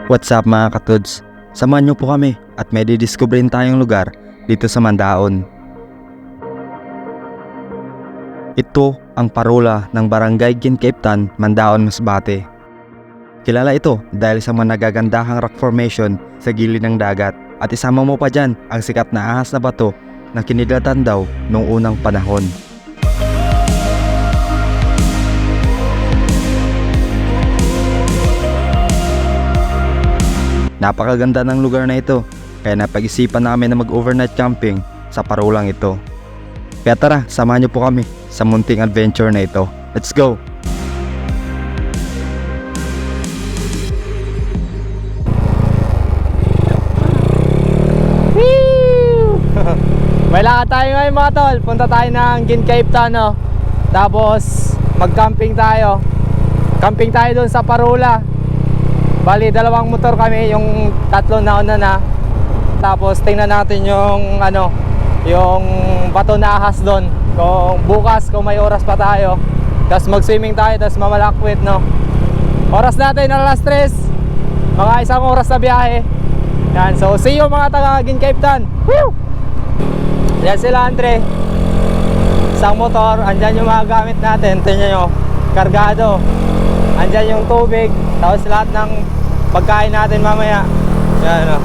What's up mga katuds? Samahan niyo po kami at may didiskubrihin tayong lugar dito sa Mandaon. Ito ang parola ng Barangay Ginkaiptan, Mandaon, Masbate. Kilala ito dahil sa mga nagagandahang rock formation sa gilid ng dagat at isama mo pa dyan ang sikat na ahas na bato na kinidlatan daw noong unang panahon. Napakaganda ng lugar na ito, kaya napag-isipan namin na mag-overnight camping sa parolang ito. Kaya tara, samahan niyo po kami sa munting adventure na ito. Let's go! May lakad tayo ngayon mga tol. Punta tayo ng Ginkaiptan, no? Tapos mag-camping tayo. Camping tayo doon sa parola. Bali, dalawang motor kami, yung tatlo nauna na. Tapos tingnan natin yung yung bato na ahas doon. Kung bukas, kung may oras pa tayo. Tapos mag-swimming tayo, tapos mamalakwit, no? Oras natin alas 3. Mga isang oras na biyahe. Yan, so see you mga taga Ginkaiptan. Woo! Yan sila, Andre. Isang motor, andyan yung mga gamit natin. Tingnan nyo, kargado. Andyan yung tubig, tapos lahat ng pagkain natin mamaya. Yan, no?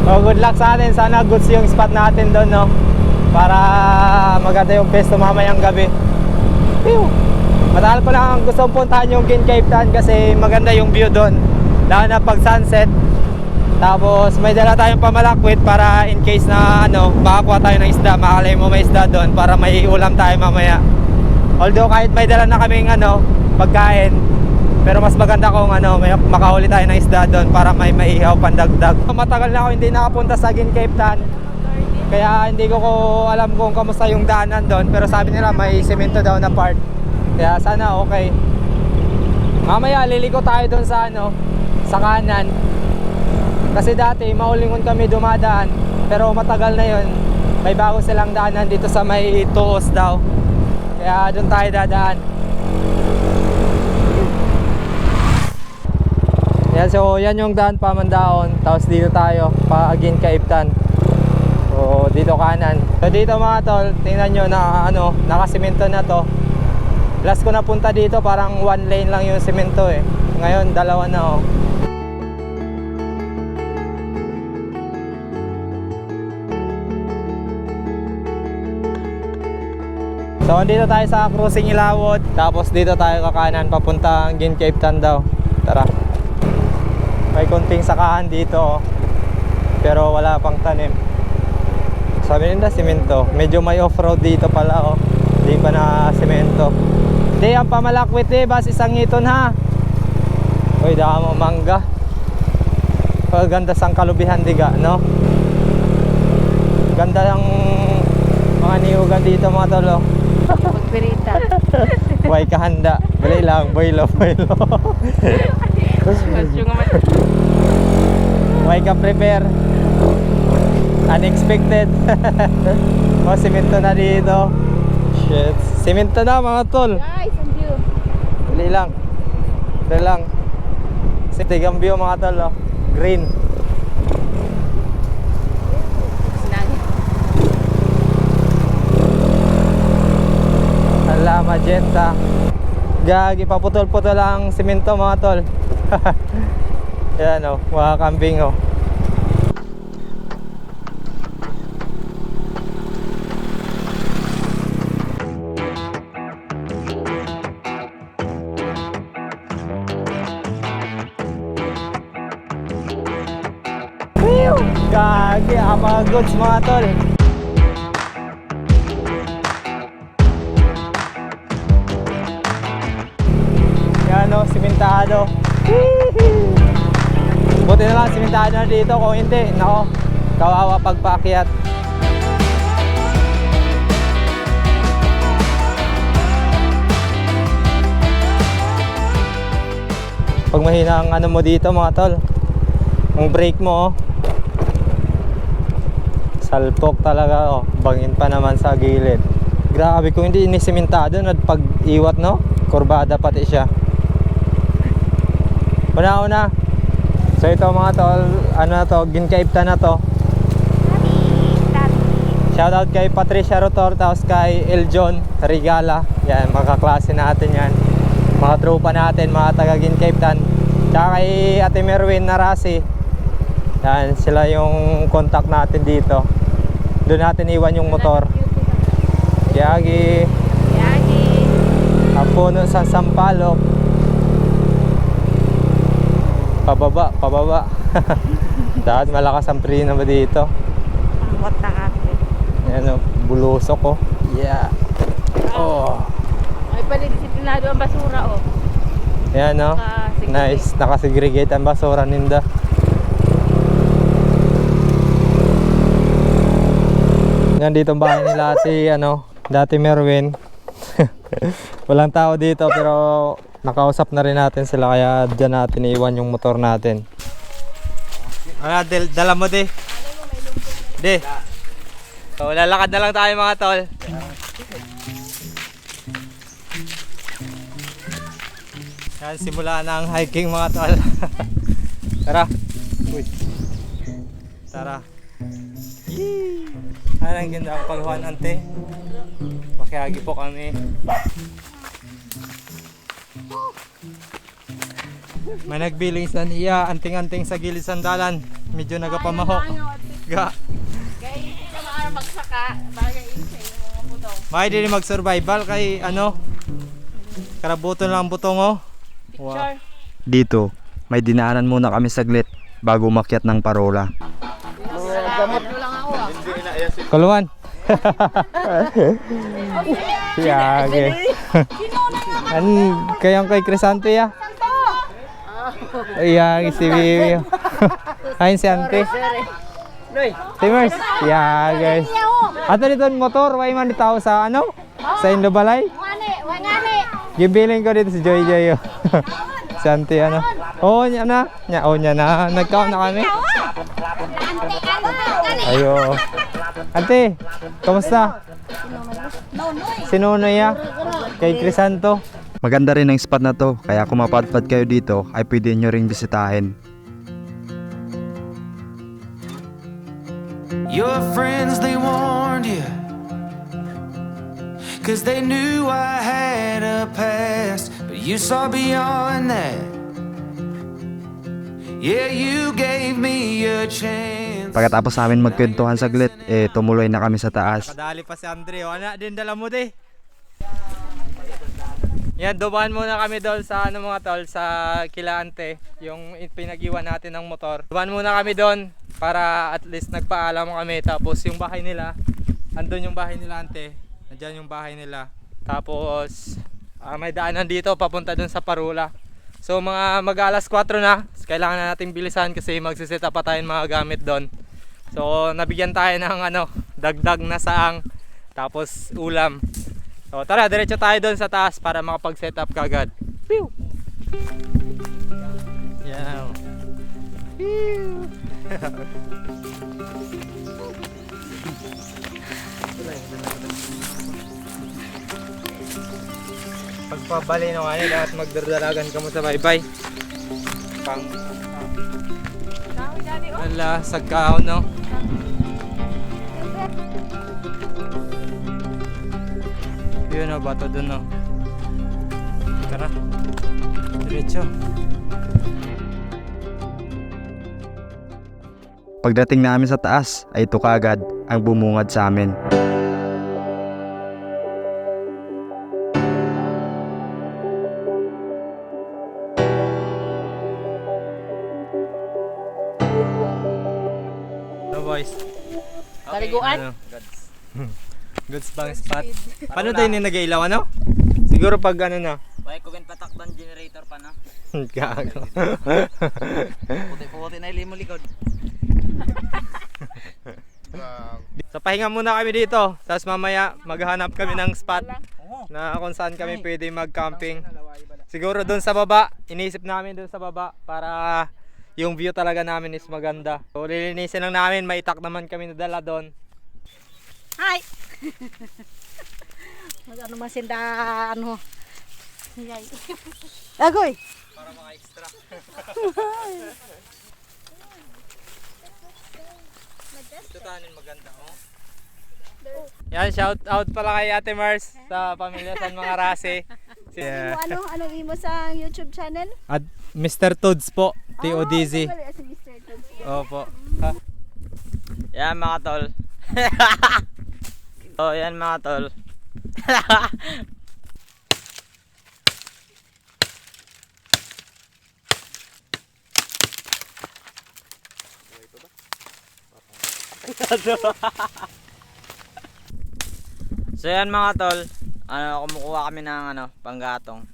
Oh, good luck sa atin. Sana goods yung spot natin doon, no? Para maganda yung pesto mamayang gabi. Pew! Matagal ko lang gusto puntahan yung Ginkaiptan kasi maganda yung view doon. Lalo na pag sunset. Tapos may dala tayong pamalakwit para in case na makakuha tayo ng isda, makalay mo may isda doon para may ulam tayo mamaya. Although kahit may dala na kaming pagkain, pero mas maganda kung may makahuli tayo ng isda doon para may maihaw pandagdag. Matagal na ako hindi nakapunta sa Ginkaiptan, kaya hindi ko alam kung kamusta yung daanan doon, pero sabi nila may semento daw na part, kaya sana okay. Mamaya liliko tayo doon sa kanan. Kasi dati maulingon kami dumadaan, pero matagal na yun. May bago silang daanan dito sa may Tuos daw, kaya doon tayo dadaan. Yan, so yan yung daan pa Mandaon. Tapos dito tayo pa Ginkaiptan. So dito kanan. So dito mga tol, tingnan nyo na nakasimento na to. Last ko napunta dito parang one lane lang yung simento eh. Ngayon dalawa na oh. So dito tayo sa Cruising Ilawod. Tapos dito tayo kakanan papuntang Ginkaiptan daw. Tara. May konting sakahan dito oh. Pero wala pang tanim. Sabi nila simento. Medyo may off-road dito pala oh. Hindi pa na simento. Hindi, ang pamalakwit eh, bas isang ngiton ha. Uy, daka mo mangga. Paganda sang kalubihan diga, no? Ganda ng mga niyugan dito mga tolo. Pagpirita. Huwag kahanda. Bali lang, boylo. Huwag ka prepare. Unexpected. Oh, simento na dito. Shit. Simento na mga tol. Guys, thank you. Dali lang. Tigang view mga tol, oh. Green. Hala, magenta. Gagi, paputol-putol ang simento mga tol. Yan oh, mga kambing oh. Gagi, mga goods mga tol. Yan o, simentado. Buti na lang simentado na dito. Kung hindi, nako, kawawa pagpaakyat. Pag mahina ang mo dito mga tol, ang brake mo oh. Salpok talaga oh. Bangin pa naman sa gilid. Grabe kung hindi inisimentado na pag-iwat, no? Kurbada pati siya. Una-una. So ito mga tol, ano na to, ginkaiptan na to. Shoutout kay Patricia Rotor, tapos kay Eljon Regala. Yan, mga kaklase natin yan. Mga tropa natin, mga taga Ginkaiptan. Tsaka kay Ate Merwin Narasi. Yan, sila yung contact natin dito. Doon natin iwan yung motor. Yagi. Yagi. Apuno sa Sampalok. Pababa. Dahil malakas ang preno ba dito? Pangwat na kami. Ayan o, bulusok ko. Yeah. Oh. Ay pala disiplinado ang basura oh. Ayan o. Nakasegregate. Nice. Nakasegregate ang basura ninda. Yan dito ang bahay nila dati Merwin. Walang tao dito pero nakausap na rin natin sila kaya dyan natin iiwan yung motor natin. Dala mo de. De. So, lalakad na lang tayo mga tol. Yan, simula na ang hiking mga tol. Tara. Uy. Tara. Yee! Ano ang ganda ang paghuhan ante. Makiagi po kami. May nagbiling sa niya, anting-anting sa gilid sandalan. Medyo nagapamaho. Ga. Kaya hindi ka magsaka. Bagay isa yung mga butong. May din mag-survival kay karabuto lang ang butong oh. Picture. Dito, may dinaanan muna kami saglit bago umakyat ng parola. Gamot lang ako ah. Kuluan. Yage. Kayang kay Crisante ya. Yage si Bibi. Ayun si Ante. Timers. Yage. Ato dito motor, way man dito sa sa Indobalay. Wangani. Gibiling ko dito si Joy Joy. Si Ante Oh, niya na. Nagkaon na kami. Ayo. Ante, kamusta? Si Nonoy ya. Kay Crisanto. Maganda rin ang spot na to, kaya kung mapadpad kayo dito ay pwede nyo ring bisitahin. Your friends, they warned you, 'cause they knew I had a past, but you saw beyond that. Yeah, you gave me a chance. Pagkatapos namin magkwentuhan saglit, tumuloy na kami sa taas. Kadali pa si Andre. Wala din dala mo de. Yan, dumaan muna kami doon sa mga tol, sa Kilaante, yung pinag-iwan natin ng motor. Dumaan muna kami doon para at least nagpaalam kami. Tapos yung bahay nila, andun yung bahay nila ante. Nandiyan yung bahay nila. Tapos may daanan dito papunta doon sa Parula. So mga mag-alas 4 na, kailangan na natin bilisan kasi magsiset up pa tayong mga gamit doon. So nabigyan tayo ng dagdag na saang, tapos ulam. So tara, diretso tayo doon sa taas para makapag-set up kagad. Pew! Yan. Pew! Pagpabali ng dapat magdadalagan ka mo sa baybay. Wala, sagkao no? Yun o, bato dun no? Tara, diretso. Pagdating namin sa taas ay ito kaagad ang bumungad sa amin. Boys. Taliguan. Goods bang spot. Paano tayo nag-ilaw Siguro pag na. Why ko gan patakban generator pa na. Gago. Puti na ilimo likod. So pahinga muna kami dito. Tapos mamaya maghahanap kami ng spot na kung saan kami pwede mag-camping. Siguro doon sa baba. Inisip namin doon sa baba para yung view talaga namin is maganda. So lilinisin lang namin, may itak naman kami nadala doon. Hi. Ano masinda, ano. Yay. Agoy! Para mga extra. Ito tanin maganda, oh. Yan, shout out pala kay Ate Mars sa pamilya San mga Rase. Yeah. Anong imo sa YouTube channel? At Mr. Toads po, TODZ. Si Mr. Toads. Opo. Ha? Yan mga tol. Oh, yan mga tol. So yan mga tol, kumukuha kami ng panggatong.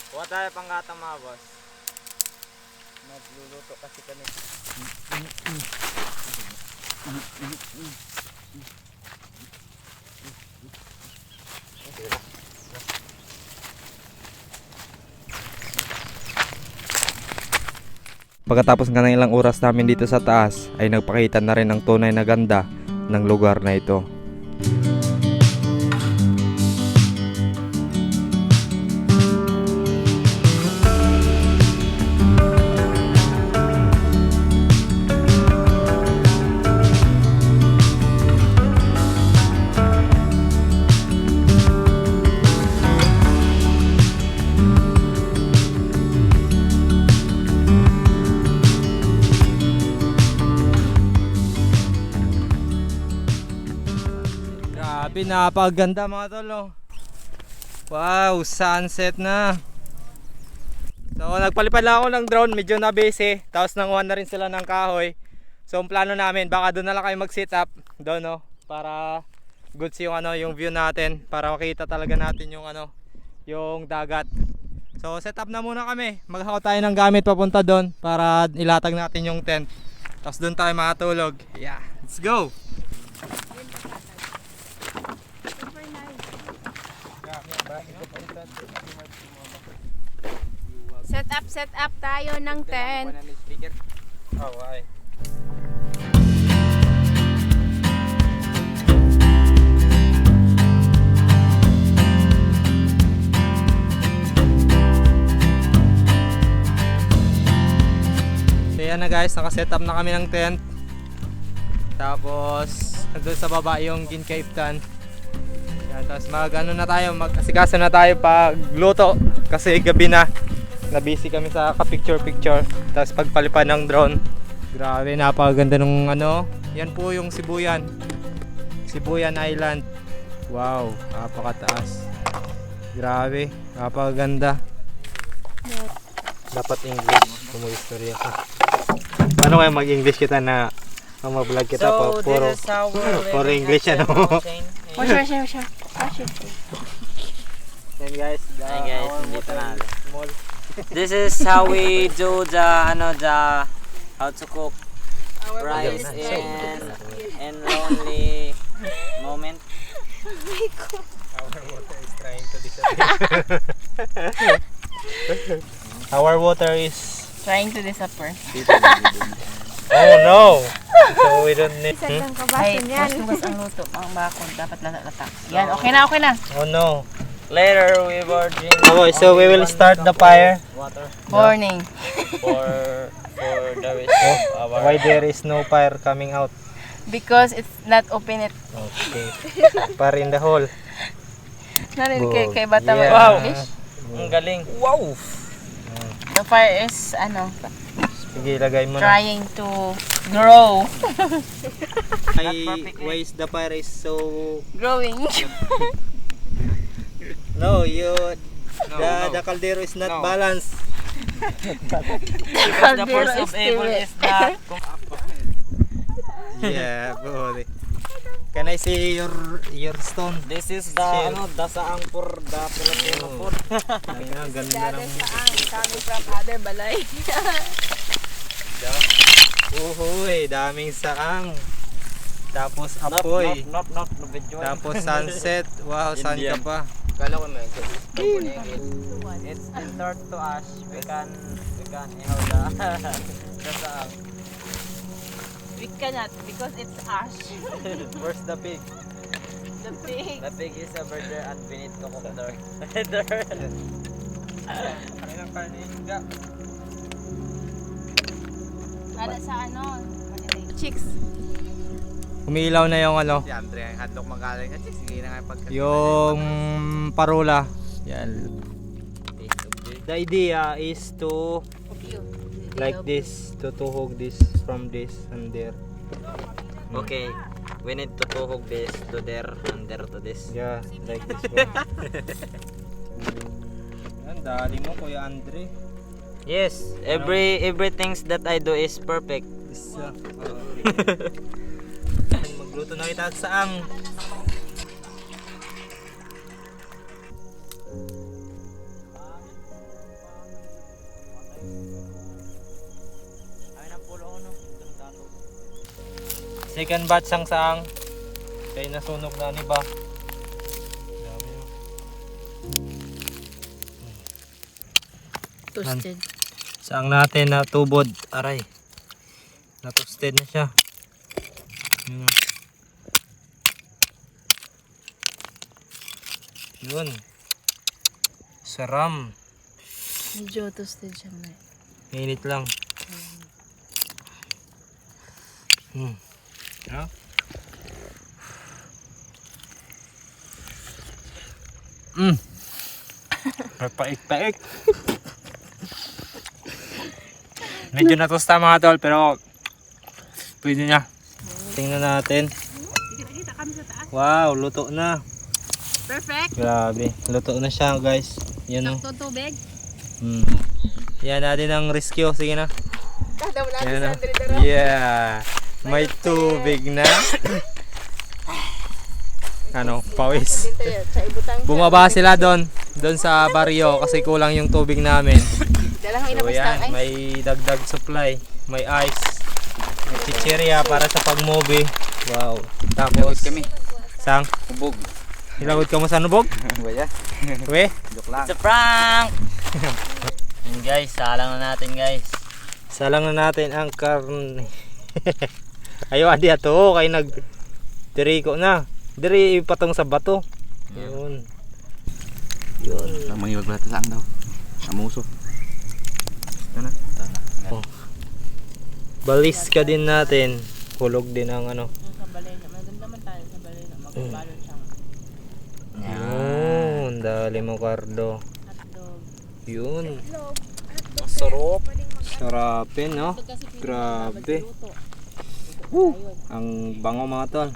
Kuha tayo panggatong mga boss. Magluluto kasi kami. Pagkatapos nga ng ilang oras namin dito sa taas ay nagpakita na rin ang tunay na ganda ng lugar na ito. Grabe, napakaganda mga tol, oh. Wow, sunset na. So nagpalipad lang ako ng drone, medyo na busy. Tapos nanguha na rin sila ng kahoy. So ang plano namin, baka doon na lang kayo mag sit up doon, no, para goods yung yung view natin, para makita talaga natin yung yung dagat. So set up na muna kami. Maghakot tayo ng gamit papunta doon para ilatag natin yung tent. Tapos doon tayo makatulog. Yeah, let's go. Set up tayo ng tent. Oh, ay. So yan na guys, naka-set up na kami ng tent. Tapos doon sa baba yung Ginkaiptan. Yan, tapos na tayo, mag-asikaso na tayo pagluto kasi gabi na. Na-busy kami sa ka-picture-picture. Tapos pagpalipad ng drone. Grabe, napakaganda nung yan po yung Sibuyan. Sibuyan Island. Wow, napakataas. Grabe, napakaganda. Dapat English, kumu-istorya ka. Paano kaya mag-English kita na mag-vlog kita pa? Puro English Sure. Yan guys, dito na. small. This is how we do the how to cook rice in lonely moment. Our water is trying to disappear. Our water is Trying to disappear. oh no. So we don't need Ay, mas ang luto. Ang bakon. Dapat latak. Yan, okay na. Oh no. Later we were drinking. Okay, so we will start the fire. Water Morning. for the rest of our. Why there is no fire coming out? Because it's not open it. Okay. Fire in the hole. Narinig kay Bata Yeah. Wow. English. Ang galing. Wow. The fire is, Sige, lagay mo na. trying to grow. Why is the fire is so... Growing. No, the caldero is not balanced. Because the force of evil is not. Yeah, buddy. Can I see your stone? This is the dasaang for the Filipino food. Ang ganda ng... Coming from other balay. Uhuy, daming saang. Tapos apoy. Not video. Tapos sunset. Wow, saan ka Indian. pa? It's entered to us. We can ihaw the dasaang. We cannot because it's ash. Where's the pig? The pig. The pig is a burger and we need to cook the burger. Para sa ano? Chicks. Umiilaw na yung ano, Si Andre ang handok magaling at sige na nga pagka. yung parola. Yan. The idea is to like this, to tuhog this from this and there. Okay, we need to tuhog this to there and there to this. Yeah, like this one. Yan, dali mo Kuya Andre. Yes, everything that I do is perfect. Isa. Magluto na kita sa ang. Second batch sang saang. Kaya nasunog na ni ba? Dami yun. Toasted. Saang natin na tubod. Aray. Na-toasted na siya. Yun. Yun. Saram. Medyo toasted siya na. Mainit lang. Yeah. Paik-paik. Medyo natusta mga tol pero pwede na. Tingnan natin. Wow, luto na. Perfect. Grabe, luto na siya guys. Yan o. Sakto tubig. Yan natin ang rescue. Sige na. Kada wala Yan sa na. Andre Daro. Yeah. May tubig na. Ano, pawis. Sa ibutang. Bumaba sila doon sa baryo kasi kulang yung tubig namin. Dalang So inabas yan, ng ice. may dagdag supply, may ice, may chichirya para sa pag-movie. Wow. Tapos kami. sang Ubog. hilagod ka mo sa nubog? Wala. We? Joke lang. It's a prank! Yun guys, salang na natin guys. Salang na natin ang karne. Ayaw adi ato kay nag diriko na. Diri ipatong sa bato. Yun. Yun. Ang mangiwag wala sa ang daw. Amuso. Ito na. Oh. Balis ka din natin. Hulog din ang ano. Sa balay na. Maganda man tayo sa balay na. Magbalon siyang Yun. Dali mo Cardo. hotdog. Yun. Masarap. Sarapin, no? Grabe. Ang bango mga tol.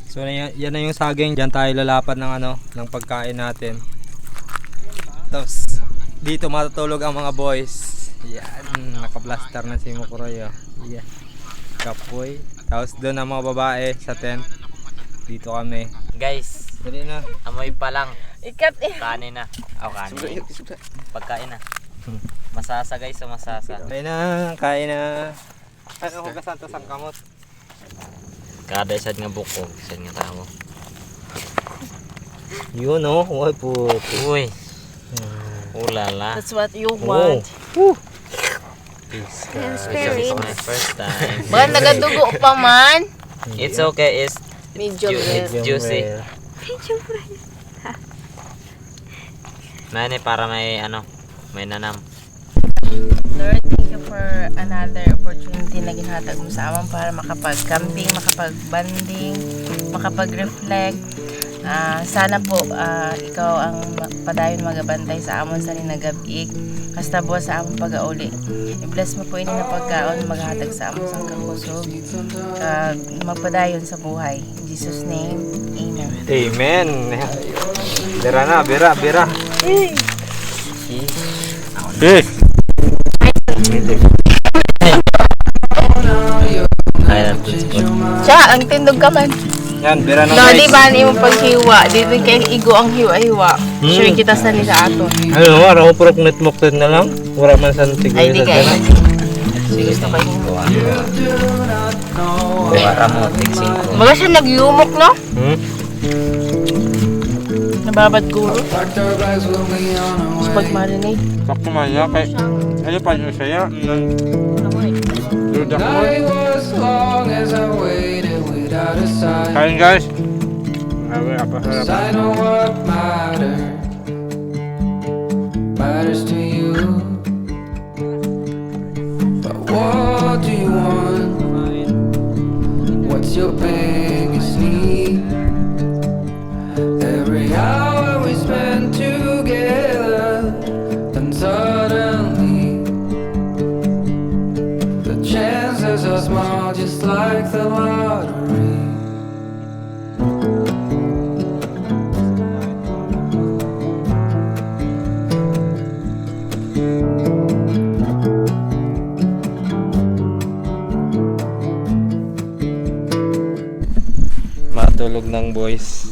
So yan na yung saging. Diyan tayo lalapat ng ano, ng pagkain natin. Tapos dito matutulog ang mga boys. Yan, naka-plaster na si Mukuroy. Oh. Yeah. Kapoy. Tapos doon ang mga babae sa tent. Dito kami. Guys, Dali na. amoy pa lang. Ikat eh. Kanin na. O kanin. Pagkain na. Masasa guys, so masasa. Kain na, kain na. Ay, ako kasantos ang kamot. Kada isad nga buko, isad nga tao. Yun oh, uy po. Uy. Ulala. That's what you want. This is my first time. Baka nagadugo pa man. It's okay, it's Medyo It's rare. juicy. rare. Nani para may ano, may nanam. Lord, thank you for another opportunity na ginhatag mo sa amon para makapag-camping, makapag-banding, makapag-reflect. Sana po ikaw ang padayon magabantay sa amon sa ninagabig. Hasta buwas sa amon pag-auli. I-bless mo po ini na pagkaon maghatag sa amon sa kakusog. Magpadayon sa buhay. In Jesus' name, Amen. Amen. Bira na, bira. Ayan. Siya, ang tindog ka man. Yan, bira na No, guys. di ba mo paghiwa? Dito kay igo ang hiwa-hiwa. Sure kita sa nila ato. Ano, wala ko purok netmokted na lang. Wala man sa siguro Ay, di sa kayo. dyan. Gusto ko yung Buwara mo, tiksing ko. Baga siya nagyumok, no? Hmm? Nababad guro. mag-marinate. Sakto man yan. Ano pa yung saya? Dudak mo. Night was long as I waited without a sign. Kain guys. Awe, Cause I know what matters to you. But what do you want? What's your biggest need? Every hour we spend together, then suddenly the chances are small, just like the lottery. Matulog ng boys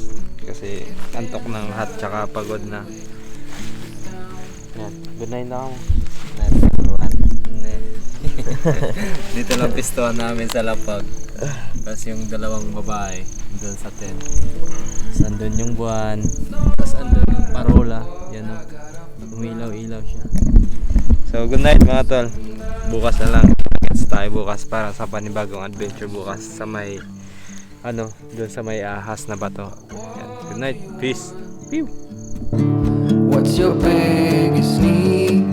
kasi antok ng lahat tsaka pagod na. Yan. Good night na ako. Dito lang pistohan namin sa lapag. Tapos yung dalawang babae doon sa tent. Tapos andun yung buwan. Tapos andun yung parola. Yan o. Umilaw-ilaw siya. So good night mga tol. Bukas na lang. Gets tayo bukas para sa panibagong adventure bukas sa may doon sa may ahas na bato. Yan. Good night. Peace. Pew. What's your biggest need?